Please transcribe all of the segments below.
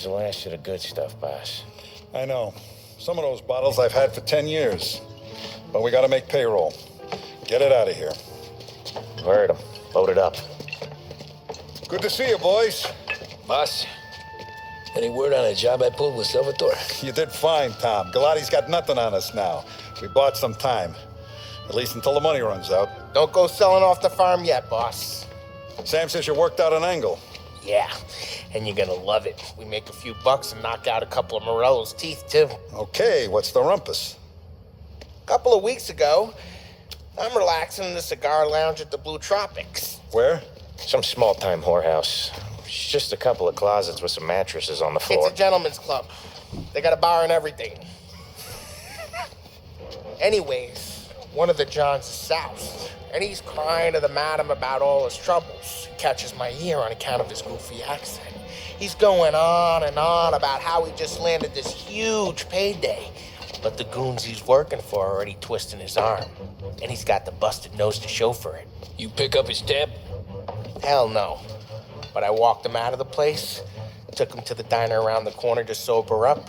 the last of the good stuff, boss. I know. Some of those bottles I've had for 10 years. But we gotta make payroll. Get it out of here. Heard him. Load it up. Good to see you, boys. Boss, any word on a job I pulled with Salvatore? You did fine, Tom. Galati's got nothing on us now. We bought some time. At least until the money runs out. Don't go selling off the farm yet, boss. Sam says you worked out an angle. Yeah, and you're gonna love it. We make a few bucks and knock out a couple of Morello's teeth, too. Okay, what's the rumpus? A couple of weeks ago, I'm relaxing in the cigar lounge at the Blue Tropics. Where? Some small-time whorehouse. It's just a couple of closets with some mattresses on the floor. It's a gentleman's club. They got a bar and everything. Anyways, one of the Johns is south, and he's crying to the madam about all his troubles. Catches my ear on account of his goofy accent. He's going on and on about how he just landed this huge payday. But the goons he's working for are already twisting his arm. And he's got the busted nose to show for it. You pick up his tab? Hell no. But I walked him out of the place, took him to the diner around the corner to sober up.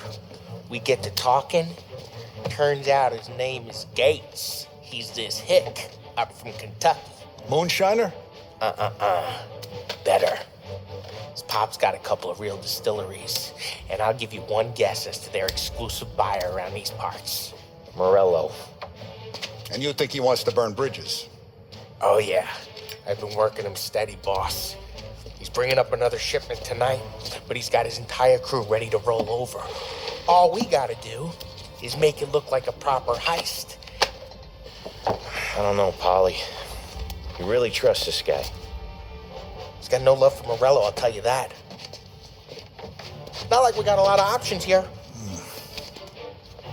We get to talking. Turns out his name is Gates. He's this hick up from Kentucky. Moonshiner? Better. His pop's got a couple of real distilleries, and I'll give you one guess as to their exclusive buyer around these parts. Morello. And you think he wants to burn bridges? Oh yeah, I've been working him steady, boss. He's bringing up another shipment tonight, but he's got his entire crew ready to roll over. All we gotta do is make it look like a proper heist. I don't know, Polly. You really trust this guy? He's got no love for Morello, I'll tell you that. Not like we got a lot of options here.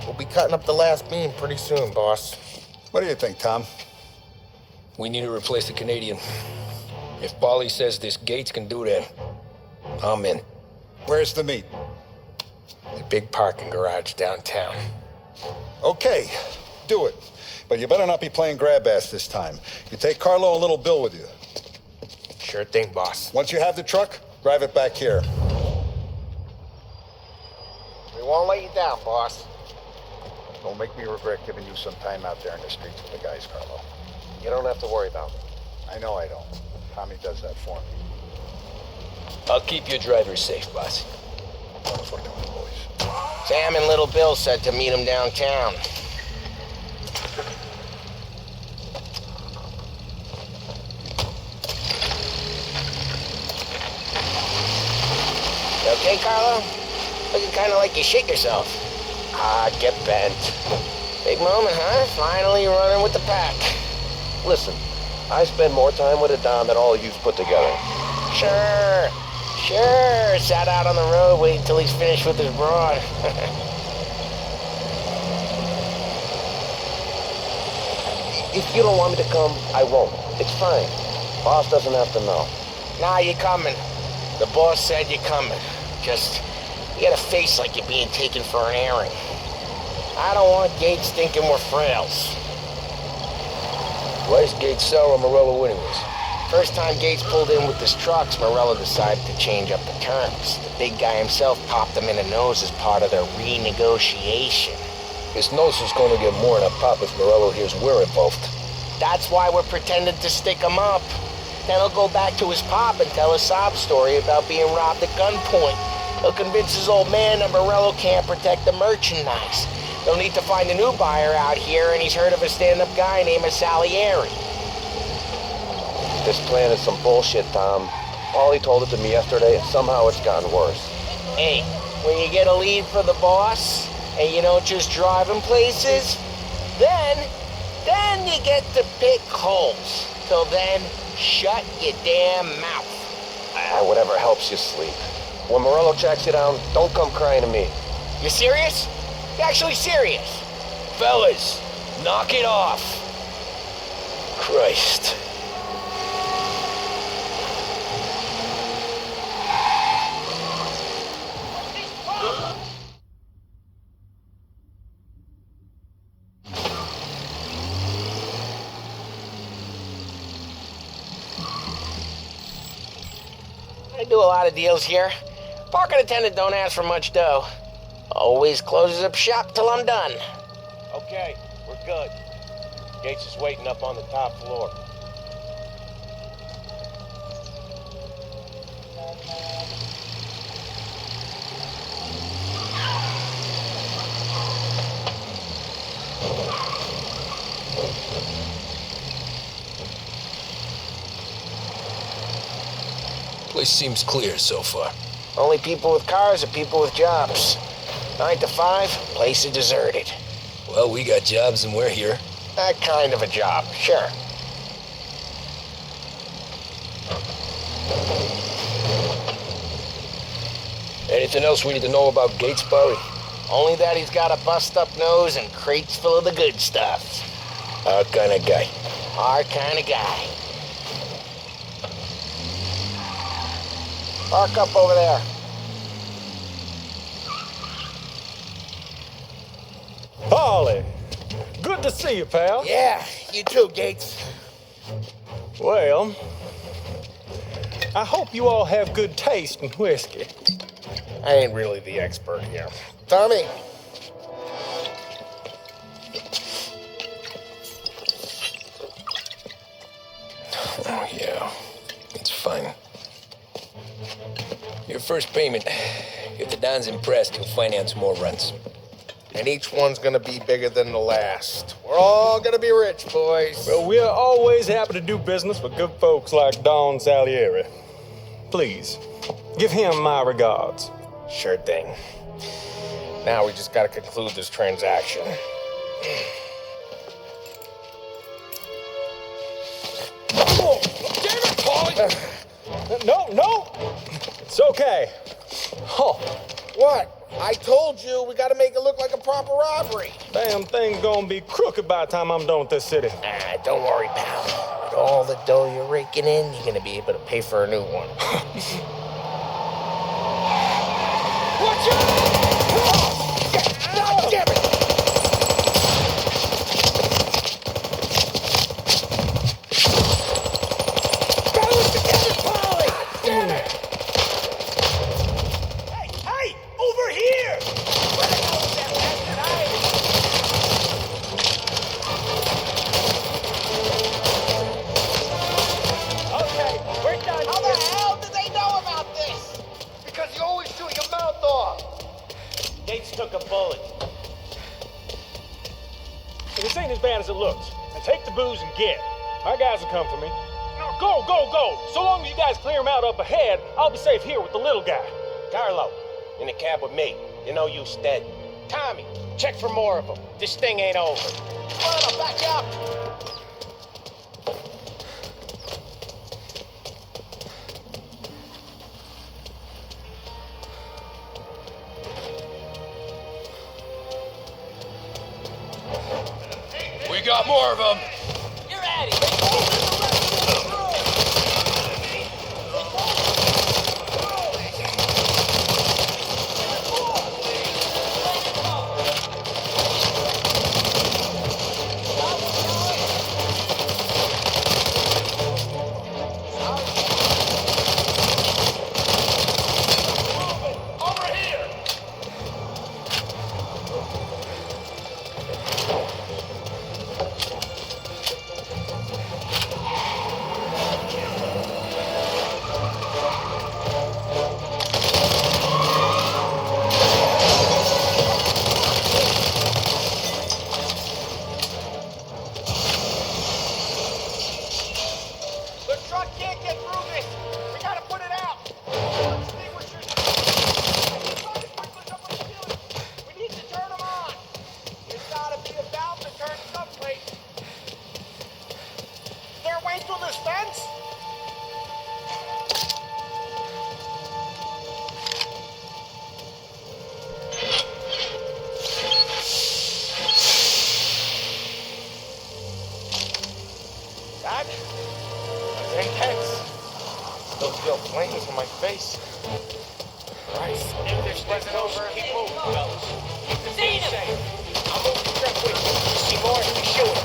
We'll be cutting up the last beam pretty soon, boss. What do you think, Tom? We need to replace the Canadian. If Polly says this Gates can do that, I'm in. Where's the meet? The big parking garage downtown. Okay, do it. But you better not be playing grab ass this time. You take Carlo and little Bill with you. Sure thing, boss. Once you have the truck, drive it back here. We won't let you down, boss. Don't make me regret giving you some time out there in the streets with the guys, Carlo. You don't have to worry about me. I know I don't. Tommy does that for me. I'll keep your driver safe, boss. That's what we're doing, boys. Sam and little Bill said to meet him downtown. You okay, Carlo? Looking kind of like you shit yourself. Ah, get bent. Big moment, huh? Finally running with the pack. Listen, I spend more time with a Don than all of you put together. Sure. Sat out on the road waiting till he's finished with his broad. If you don't want me to come, I won't. It's fine. Boss doesn't have to know. Nah, you're coming. The boss said you're coming. Just, you got a face like you're being taken for an airing. I don't want Gates thinking we're frails. Why's Gates sour on Morello anyways? First time Gates pulled in with his trucks, Morello decided to change up the terms. The big guy himself popped him in the nose as part of their renegotiation. His nose is going to get more than a pop if Morello hears we're involved. That's why we're pretending to stick him up. Then he'll go back to his pop and tell a sob story about being robbed at gunpoint. He'll convince his old man that Morello can't protect the merchandise. They'll need to find a new buyer out here, and he's heard of a stand-up guy named Salieri. This plan is some bullshit, Tom. Paulie told it to me yesterday, and somehow it's gotten worse. Hey, when you get a lead for the boss, and you don't just drive him places, then you get to pick holes. Till then, shut your damn mouth. Whatever helps you sleep. When Morello tracks you down, don't come crying to me. You serious? You actually serious? Fellas, knock it off. Christ. I do a lot of deals here, Parking attendant don't ask for much dough. Always closes up shop till I'm done. Okay, we're good. Gates is waiting up on the top floor. Place seems clear so far. Only people with cars are people with jobs. 9 to 5, place is deserted. Well, we got jobs and we're here. That kind of a job, sure. Anything else we need to know about Gates, Barry? Only that he's got a bust-up nose and crates full of the good stuff. Our kind of guy. Our kind of guy. Park up over there. Paulie, good to see you, pal. Yeah, you too, Gates. Well, I hope you all have good taste in whiskey. I ain't really the expert here. Tommy. Oh, yeah. It's fine. Your first payment. If the Don's impressed, he'll finance more runs. And each one's gonna be bigger than the last. We're all gonna be rich, boys. Well, we're always happy to do business with good folks like Don Salieri. Please, give him my regards. Sure thing. Now we just gotta conclude this transaction. Oh, damn it, Paulie! No, it's okay. Oh, What? I told you we gotta make it look like a proper robbery. damn thing's gonna be crooked by the time I'm done with this city. Ah, don't worry, pal. With all the dough you're raking in, you're gonna be able to pay for a new one. Watch out! God damn it! Balance together, Polly! Damn it! Hey, over here! Where the hell is that bastard hiding? Okay, we're done. How the hell did they know about this? Because you always chew your mouth off. Gates took a bullet. This ain't as bad as it looks. Now take the booze and get. My guys will come for me. Now go, go, go. So long as you guys clear him out up ahead, I'll be safe here with the little guy. Carlo, in the cab with me. You know you stead. Tommy, check for more of them. This thing ain't over. Come on, I'll back you up. We got more of them. You're at it. The truck can't get through this. We gotta put it out. Extinguishers. We need to turn them on. There's gotta be a valve to turn someplace. Is there a way through this fence? That was intense. Still feel flames on my face. Christ. If this wasn't over, keep moving, fellas. Keep the thing safe. I'll move the truck with you. See more, you shoot.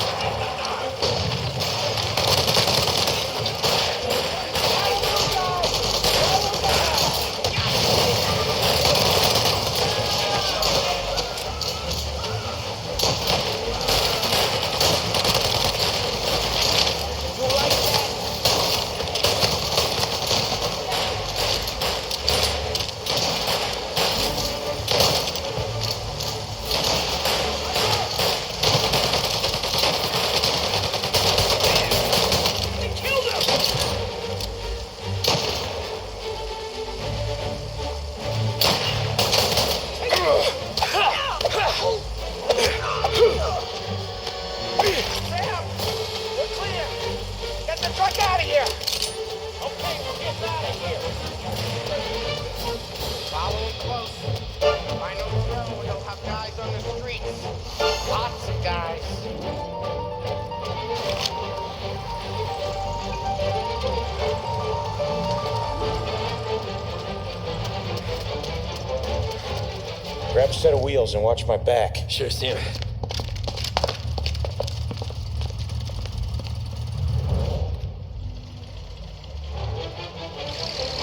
a set of wheels and watch my back. Sure, Sam.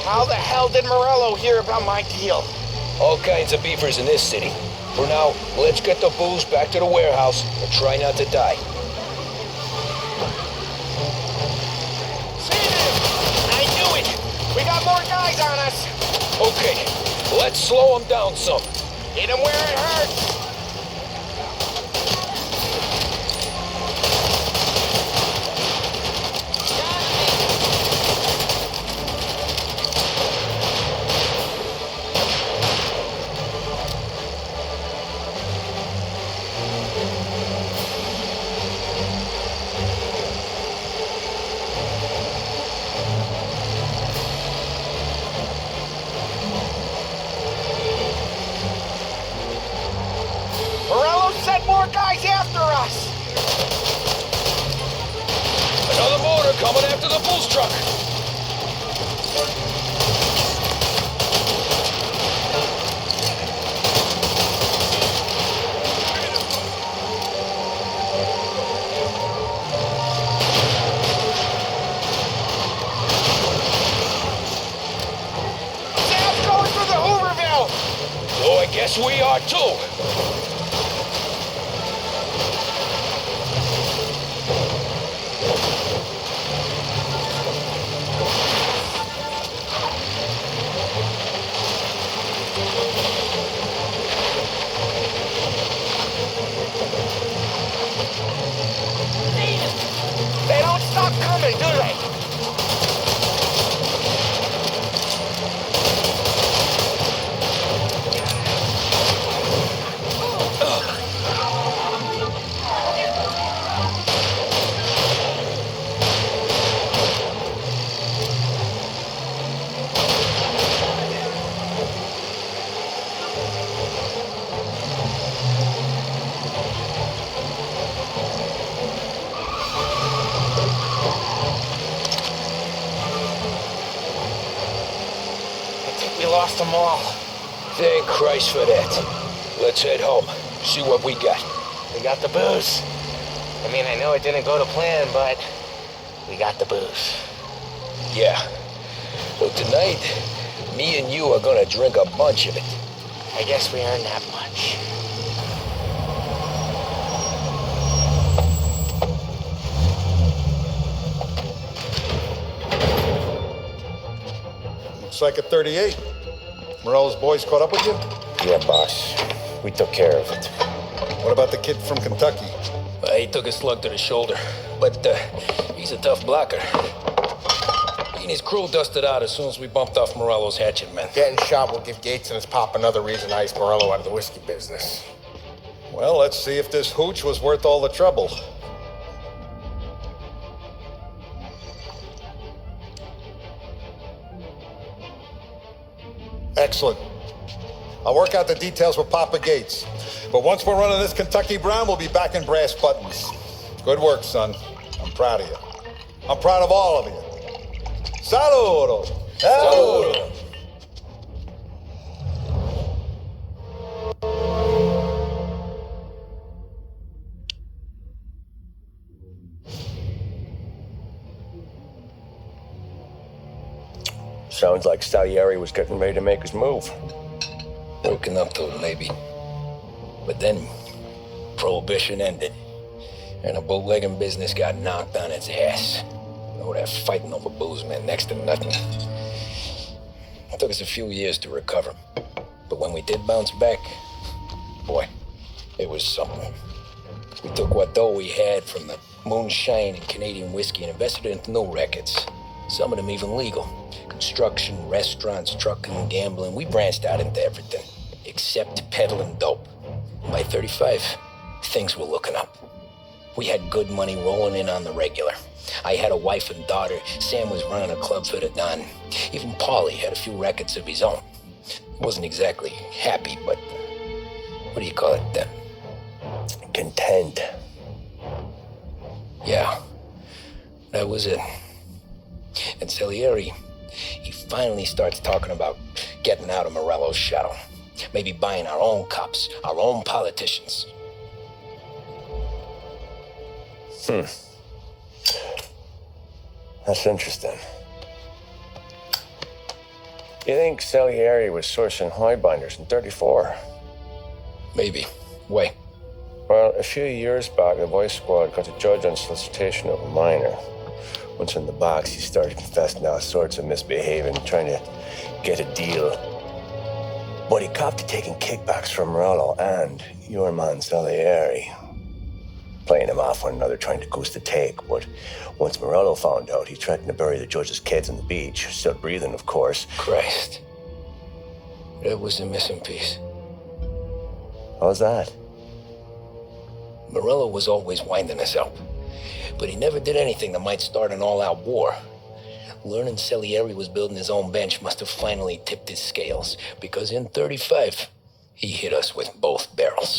How the hell did Morello hear about my deal? All kinds of beefers in this city. For now, let's get the booze back to the warehouse and try not to die. I knew it! We got more guys on us! Okay, let's slow them down some. Hit them where it hurts! Morello sent more guys after us! Another motor coming after the booze truck. Sam's going through the Hooverville! So I guess we are too. They don't stop coming, do they? I think we lost them all. Thank Christ for that. Let's head home. See what we got. We got the booze. I mean, I know it didn't go to plan, but we got the booze. Yeah. So tonight, me and you are gonna drink a bunch of it. I guess we earned that much. Looks like a 38. Morello's boys caught up with you? Yeah, boss. We took care of it. What about the kid from Kentucky? He took a slug to the shoulder, but he's a tough blocker. He and his crew dusted out as soon as we bumped off Morello's hatchet men. Getting shot will give Gates and his pop another reason to ice Morello out of the whiskey business. Well, let's see if this hooch was worth all the trouble. Excellent. I'll work out the details with Papa Gates. But once we're running this Kentucky Brown, we'll be back in brass buttons. Good work, son. I'm proud of you. I'm proud of all of you. Saludo! Saludo. Sounds like Salieri was getting ready to make his move. Working up to it, maybe. But then, Prohibition ended, and the bootlegging business got knocked on its ass. Oh, that fighting over booze meant next to nothing. It took us a few years to recover. But when we did bounce back, boy, it was something. We took what dough we had from the moonshine and Canadian whiskey and invested it into new rackets. Some of them even legal. Construction, restaurants, trucking, gambling. We branched out into everything, except peddling dope. By 35, things were looking up. We had good money rolling in on the regular. I had a wife and daughter. Sam was running a club for the Don. Even Paulie had a few records of his own. Wasn't exactly happy, but what do you call it? Content. Yeah, that was it. And Salieri, he finally starts talking about getting out of Morello's shadow. Maybe buying our own cops, our own politicians. That's interesting. You think Salieri was sourcing highbinders in 34? Maybe. Wait. Well, a few years back, the Vice Squad got a judge on solicitation of a minor. Once in the box, he started confessing all sorts of misbehaving, trying to get a deal. But he copped to taking kickbacks from Morello and your man Salieri. Playing him off one another, trying to goose the take. But once Morello found out, he threatened to bury the judge's kids on the beach. Still breathing, of course. Christ. That was the missing piece. How's that? Morello was always winding us up, but he never did anything that might start an all-out war. Learning Salieri was building his own bench must have finally tipped his scales, because in 35, he hit us with both barrels.